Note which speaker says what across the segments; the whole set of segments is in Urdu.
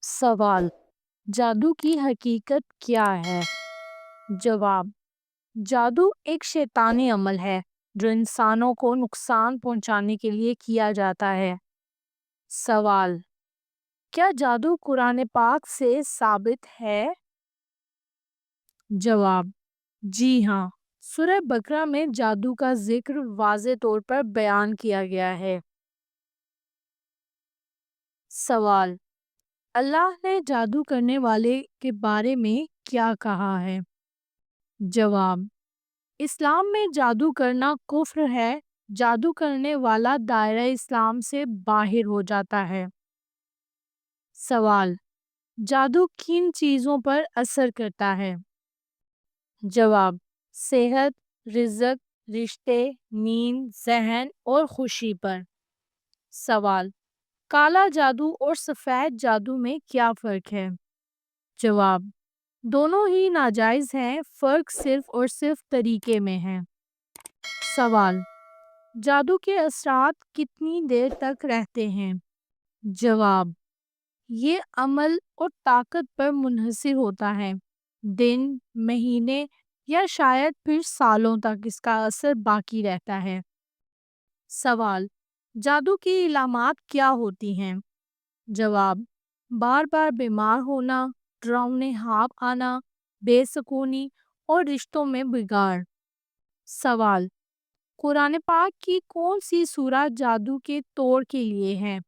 Speaker 1: سوال: جادو کی حقیقت کیا ہے؟ جواب: جادو ایک شیطانی عمل ہے جو انسانوں کو نقصان پہنچانے کے لیے کیا جاتا ہے۔ سوال: کیا جادو قرآن پاک سے ثابت ہے؟ جواب: جی ہاں، سورہ بقرہ میں جادو کا ذکر واضح طور پر بیان کیا گیا ہے۔ سوال: اللہ نے جادو کرنے والے کے بارے میں کیا کہا ہے؟ جواب: اسلام میں جادو کرنا کفر ہے۔ جادو کرنے والا دائرہ اسلام سے باہر ہو جاتا ہے۔ سوال: جادو کن چیزوں پر اثر کرتا ہے؟ جواب: صحت، رزق، رشتے، نیند، ذہن اور خوشی پر۔ سوال: کالا جادو اور سفید جادو میں کیا فرق ہے؟ جواب: دونوں ہی ناجائز ہیں، فرق صرف اور صرف طریقے میں ہے۔ سوال: جادو کے اثرات کتنی دیر تک رہتے ہیں؟ جواب: یہ عمل اور طاقت پر منحصر ہوتا ہے، دن، مہینے یا شاید پھر سالوں تک اس کا اثر باقی رہتا ہے۔ سوال: جادو کی علامات کیا ہوتی ہیں؟ جواب: بار بار بیمار ہونا، ڈراؤنے خواب آنا، بے سکونی اور رشتوں میں بگاڑ۔ سوال: قرآن پاک کی کون سی سورہ جادو کے توڑ کے لیے ہے؟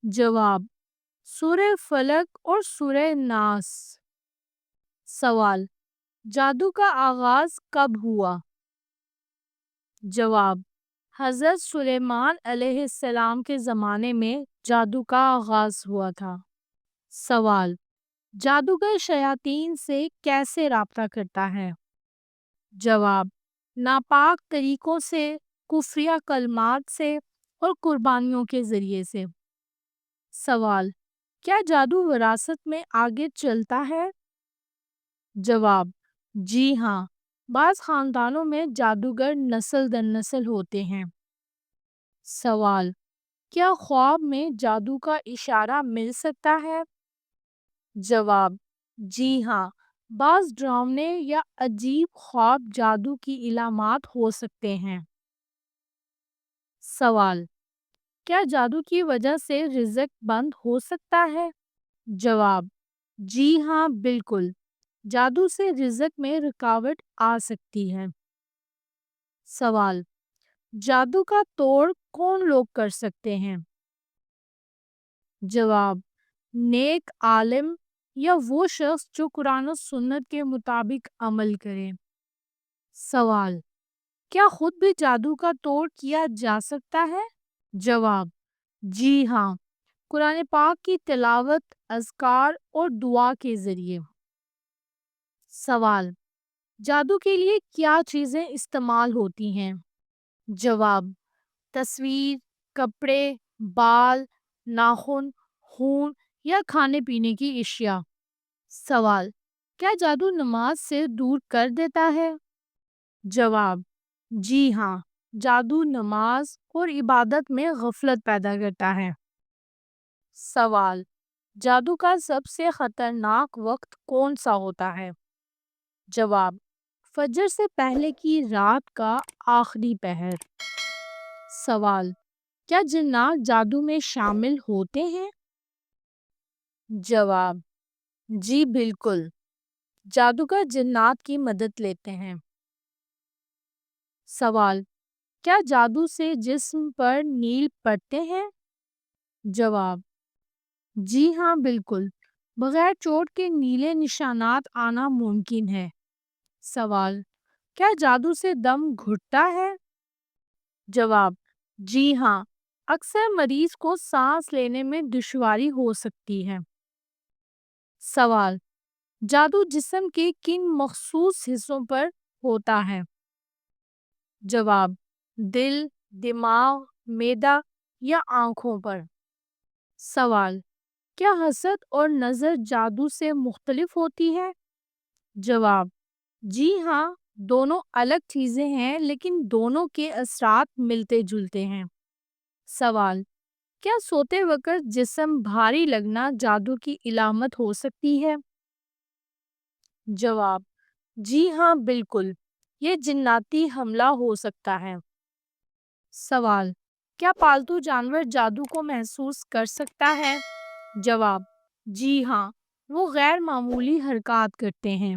Speaker 1: جواب: سورہ فلق اور سورہ ناس۔ سوال: جادو کا آغاز کب ہوا؟ جواب: حضرت سلیمان علیہ السلام کے زمانے میں جادو کا آغاز ہوا تھا۔ سوال: جادوگر شیاطین سے کیسے رابطہ کرتا ہے؟ جواب: ناپاک طریقوں سے، کفریہ کلمات سے اور قربانیوں کے ذریعے سے۔ سوال: کیا جادو وراثت میں آگے چلتا ہے؟ جواب: جی ہاں، بعض خاندانوں میں جادوگر نسل در نسل ہوتے ہیں۔ سوال: کیا خواب میں جادو کا اشارہ مل سکتا ہے؟ جواب: جی ہاں، بعض ڈراؤنے یا عجیب خواب جادو کی علامات ہو سکتے ہیں۔ سوال: کیا جادو کی وجہ سے رزق بند ہو سکتا ہے؟ جواب: جی ہاں، بالکل، جادو سے رزق میں رکاوٹ آ سکتی ہے۔ سوال: جادو کا توڑ کون لوگ کر سکتے ہیں؟ جواب: نیک عالم یا وہ شخص جو قرآن و سنت کے مطابق عمل کرے۔ سوال: کیا خود بھی جادو کا توڑ کیا جا سکتا ہے؟ جواب: جی ہاں، قرآن پاک کی تلاوت، اذکار اور دعا کے ذریعے۔ سوال: جادو کے لیے کیا چیزیں استعمال ہوتی ہیں؟ جواب: تصویر، کپڑے، بال، ناخن، خون یا کھانے پینے کی اشیاء۔ سوال: کیا جادو نماز سے دور کر دیتا ہے؟ جواب: جی ہاں، جادو نماز اور عبادت میں غفلت پیدا کرتا ہے۔ سوال: جادو کا سب سے خطرناک وقت کون سا ہوتا ہے؟ جواب: فجر سے پہلے کی رات کا آخری پہر۔ سوال: کیا جنات جادو میں شامل ہوتے ہیں؟ جواب: جی بالکل، جادوگر جنات کی مدد لیتے ہیں۔ سوال: کیا جادو سے جسم پر نیل پڑتے ہیں؟ جواب: جی ہاں، بالکل، بغیر چوٹ کے نیلے نشانات آنا ممکن ہے۔ سوال: کیا جادو سے دم گھٹتا ہے؟ جواب: جی ہاں، اکثر مریض کو سانس لینے میں دشواری ہو سکتی ہے۔ سوال: جادو جسم کے کن مخصوص حصوں پر ہوتا ہے؟ جواب: دل، دماغ، معدہ یا آنکھوں پر۔ سوال: کیا حسد اور نظر جادو سے مختلف ہوتی ہے؟ جواب: جی ہاں، دونوں الگ چیزیں ہیں لیکن دونوں کے اثرات ملتے جلتے ہیں۔ سوال: کیا سوتے وقت جسم بھاری لگنا جادو کی علامت ہو سکتی ہے؟ جواب: جی ہاں بالکل، یہ جناتی حملہ ہو سکتا ہے۔ سوال: کیا پالتو جانور جادو کو محسوس کر سکتا ہے؟ جواب: جی ہاں، وہ غیر معمولی حرکات کرتے ہیں۔